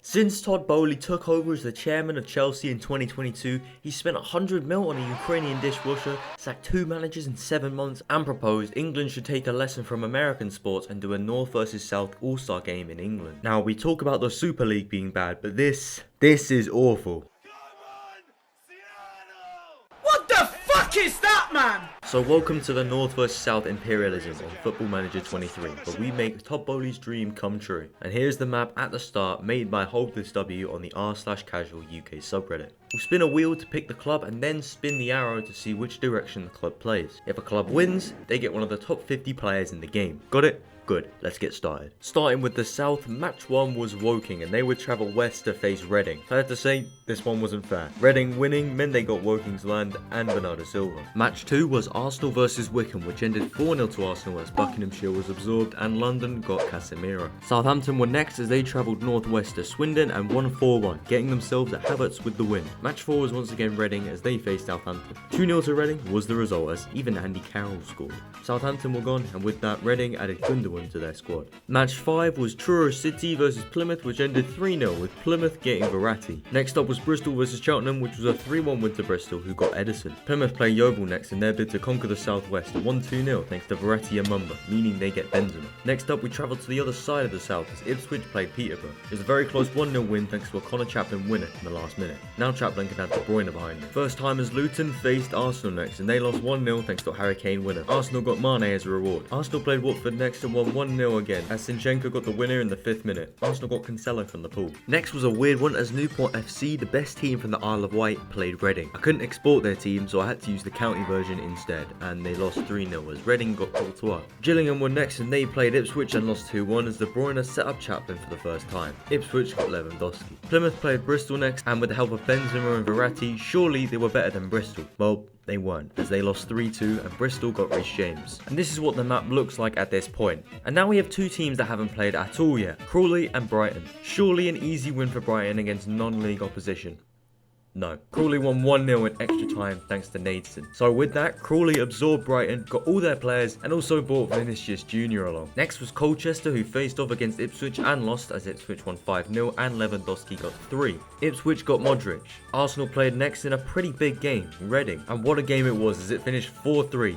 Since Todd Boehly took over as the chairman of Chelsea in 2022, he spent 100 mil on a Ukrainian dishwasher, sacked 2 managers in 7 months, and proposed England should take a lesson from American sports and do a North versus South All-Star game in England. Now, we talk about the Super League being bad, but this is awful. What the fuck is that, man? So welcome to the North vs South Imperialism on Football Manager 23, where we make Todd Boehly's dream come true. And here's the map at the start made by Hold This W on the r/casual UK subreddit. We'll spin a wheel to pick the club and then spin the arrow to see which direction the club plays. If a club wins, they get one of the top 50 players in the game. Got it? Good, let's get started. Starting with the South, match 1 was Woking and they would travel west to face Reading. I have to say, this one wasn't fair. Reading winning meant they got Woking's land and Bernardo Silva. Match 2 was Arsenal versus Wycombe, which ended 4-0 to Arsenal as Buckinghamshire was absorbed and London got Casemiro. Southampton were next as they travelled northwest to Swindon and won 4-1, getting themselves at Havertz with the win. Match 4 was once again Reading as they faced Southampton. 2-0 to Reading was the result as even Andy Carroll scored. Southampton were gone and with that Reading added Gundogan to their squad. Match 5 was Truro City versus Plymouth, which ended 3-0 with Plymouth getting Verratti. Next up was Bristol versus Cheltenham, which was a 3-1 win to Bristol, who got Edison. Plymouth played Yeovil next in their bid to conquer the southwest and won 2-0 thanks to Verratti and Mumba, meaning they get Benzema. Next up we travelled to the other side of the south as Ipswich played Peterborough. It was a very close 1-0 win thanks to a Connor Chaplin winner in the last minute. Now Chaplin can have De Bruyne behind him. First time as Luton faced Arsenal next and they lost 1-0 thanks to a Harry Kane winner. Arsenal got Mane as a reward. Arsenal played Watford next and won 1-0 again as Sinchenko got the winner in the 5th minute. Arsenal got Cancelo from the pool. Next was a weird one as Newport FC, the best team from the Isle of Wight, played Reading. I couldn't export their team so I had to use the county version instead and they lost 3-0 as Reading got Courtois. Gillingham were next and they played Ipswich and lost 2-1 as De Bruyne set up Chaplin for the first time. Ipswich got Lewandowski. Plymouth played Bristol next and with the help of Benzema and Verratti, surely they were better than Bristol. Well, they weren't, as they lost 3-2 and Bristol got Reece James. And this is what the map looks like at this point. And now we have 2 teams that haven't played at all yet, Crawley and Brighton. Surely an easy win for Brighton against non-league opposition. No. Crawley won 1-0 in extra time thanks to Nadeson. So with that, Crawley absorbed Brighton, got all their players and also brought Vinicius Jr. along. Next was Colchester who faced off against Ipswich and lost as Ipswich won 5-0 and Lewandowski got 3. Ipswich got Modric. Arsenal played next in a pretty big game, Reading. And what a game it was as it finished 4-3.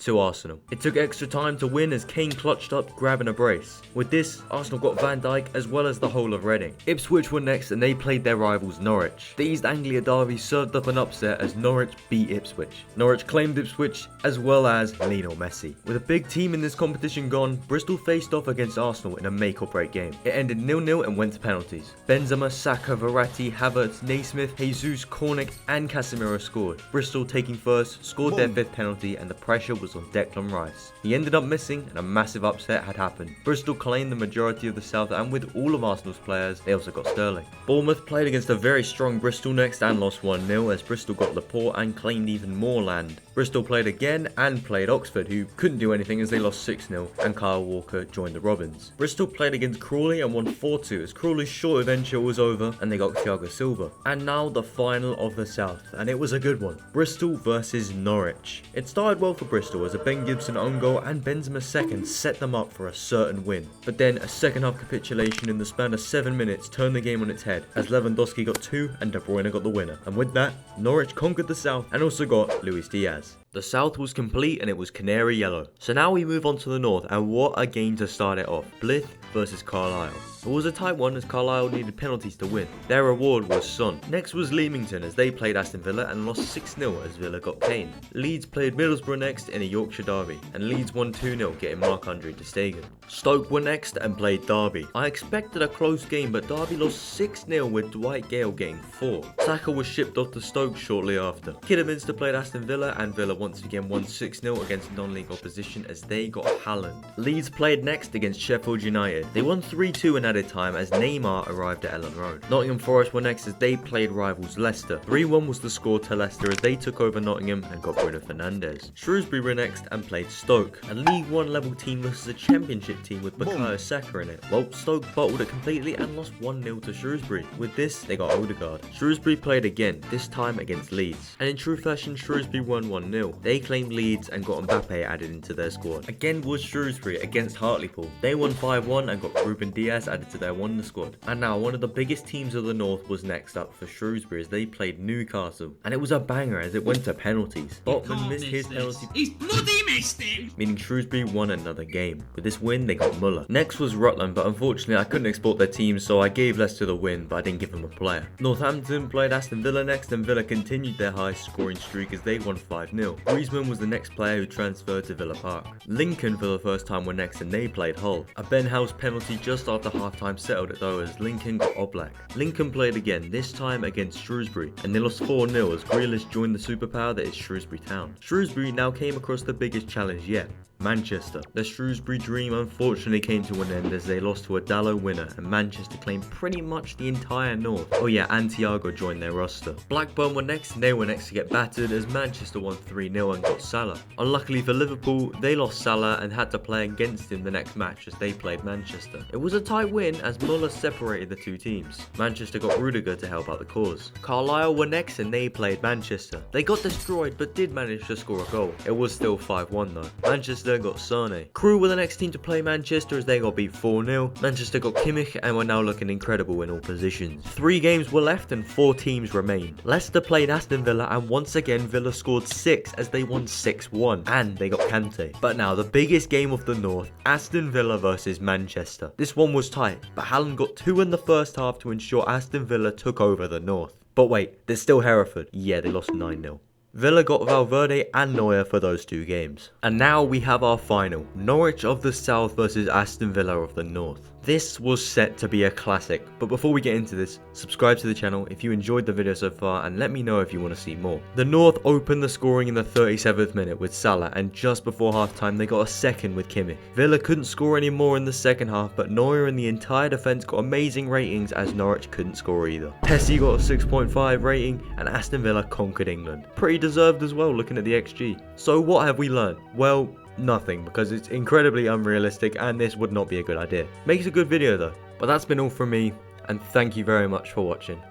To Arsenal. It took extra time to win as Kane clutched up, grabbing a brace. With this, Arsenal got Van Dijk as well as the whole of Reading. Ipswich were next and they played their rivals Norwich. The East Anglia derby served up an upset as Norwich beat Ipswich. Norwich claimed Ipswich as well as Lionel Messi. With a big team in this competition gone, Bristol faced off against Arsenal in a make or break game. It ended 0-0 and went to penalties. Benzema, Saka, Verratti, Havertz, Naismith, Jesus, Cornick and Casemiro scored. Bristol taking first, scored their 5th penalty and the pressure was on Declan Rice. He ended up missing and a massive upset had happened. Bristol claimed the majority of the south and with all of Arsenal's players, they also got Sterling. Bournemouth played against a very strong Bristol next and lost 1-0 as Bristol got Laporte and claimed even more land. Bristol played again and played Oxford who couldn't do anything as they lost 6-0 and Kyle Walker joined the Robins. Bristol played against Crawley and won 4-2 as Crawley's short adventure was over and they got Thiago Silva. And now the final of the south and it was a good one. Bristol versus Norwich. It started well for Bristol as a Ben Gibson own goal and Benzema's second set them up for a certain win. But then a second half capitulation in the span of 7 minutes turned the game on its head as Lewandowski got 2 and De Bruyne got the winner. And with that, Norwich conquered the south and also got Luis Diaz. The south was complete and it was canary yellow. So now we move on to the north and what a game to start it off. Blyth versus Carlisle. It was a tight one as Carlisle needed penalties to win. Their reward was Son. Next was Leamington as they played Aston Villa and lost 6-0 as Villa got Kane. Leeds played Middlesbrough next in a Yorkshire derby and Leeds won 2-0 getting Marc-Andre ter Stegen. Stoke were next and played Derby. I expected a close game but Derby lost 6-0 with Dwight Gale getting 4. Saka was shipped off to Stoke shortly after. Kidderminster played Aston Villa and Villa once again won 6-0 against non-league opposition as they got Haaland. Leeds played next against Sheffield United. They won 3-2 in added time as Neymar arrived at Ellen Road. Nottingham Forest were next as they played rivals Leicester. 3-1 was the score to Leicester as they took over Nottingham and got Bruno Fernandes. Shrewsbury were next and played Stoke. A League 1 level team versus a Championship team with Bukayo Saka in it. Well, Stoke bottled it completely and lost 1-0 to Shrewsbury. With this, they got Odegaard. Shrewsbury played again, this time against Leeds. And in true fashion, Shrewsbury won 1-0 nil. They claimed Leeds and got Mbappe added into their squad. Again was Shrewsbury against Hartlepool. They won 5-1 and got Ruben Diaz added to their wonder squad. And now one of the biggest teams of the North was next up for Shrewsbury as they played Newcastle. And it was a banger as it went to penalties. Botman missed his penalty. He's bloody missed him! Meaning Shrewsbury won another game. With this win, they got Muller. Next was Rutland, but unfortunately I couldn't export their team, so I gave less to the win, but I didn't give them a player. Northampton played Aston Villa next, and Villa continued their high scoring streak as they won 5-0. Griezmann was the next player who transferred to Villa Park. Lincoln for the first time were next, and they played Hull. A Ben House penalty just after half-time settled it though, as Lincoln got Oblak. Lincoln played again, this time against Shrewsbury, and they lost 4-0 as Grealish joined the superpower that is Shrewsbury Town. Shrewsbury now came across the biggest challenge yet. Manchester. The Shrewsbury dream unfortunately came to an end as they lost to a Dallow winner, and Manchester claimed pretty much the entire north. Oh yeah, and Thiago joined their roster. Blackburn were next, and they were next to get battered as Manchester won 3-0 and got Salah. Unluckily for Liverpool, they lost Salah and had to play against him the next match as they played Manchester. It was a tight win as Muller separated the two teams. Manchester got Rudiger to help out the cause. Carlisle were next and they played Manchester. They got destroyed but did manage to score a goal. It was still 5-1 though. Manchester got Sane. Crewe were the next team to play Manchester as they got beat 4-0. Manchester got Kimmich and were now looking incredible in all positions. 3 games were left and 4 teams remained. Leicester played Aston Villa and once again Villa scored 6 as they won 6-1 and they got Kante. But now the biggest game of the North, Aston Villa versus Manchester. This one was tight, but Haaland got 2 in the first half to ensure Aston Villa took over the North. But wait, there's still Hereford. Yeah, they lost 9-0. Villa got Valverde and Neuer for those 2 games. And now we have our final, Norwich of the South versus Aston Villa of the North. This was set to be a classic, but before we get into this, subscribe to the channel if you enjoyed the video so far and let me know if you want to see more. The North opened the scoring in the 37th minute with Salah, and just before halftime they got a second with Kimmich. Villa couldn't score any more in the second half, but Neuer and the entire defence got amazing ratings as Norwich couldn't score either. Pessie got a 6.5 rating and Aston Villa conquered England. Pretty deserved as well looking at the XG. So what have we learned? Well, nothing, because it's incredibly unrealistic and this would not be a good idea. Makes a good video though. But that's been all from me, and thank you very much for watching.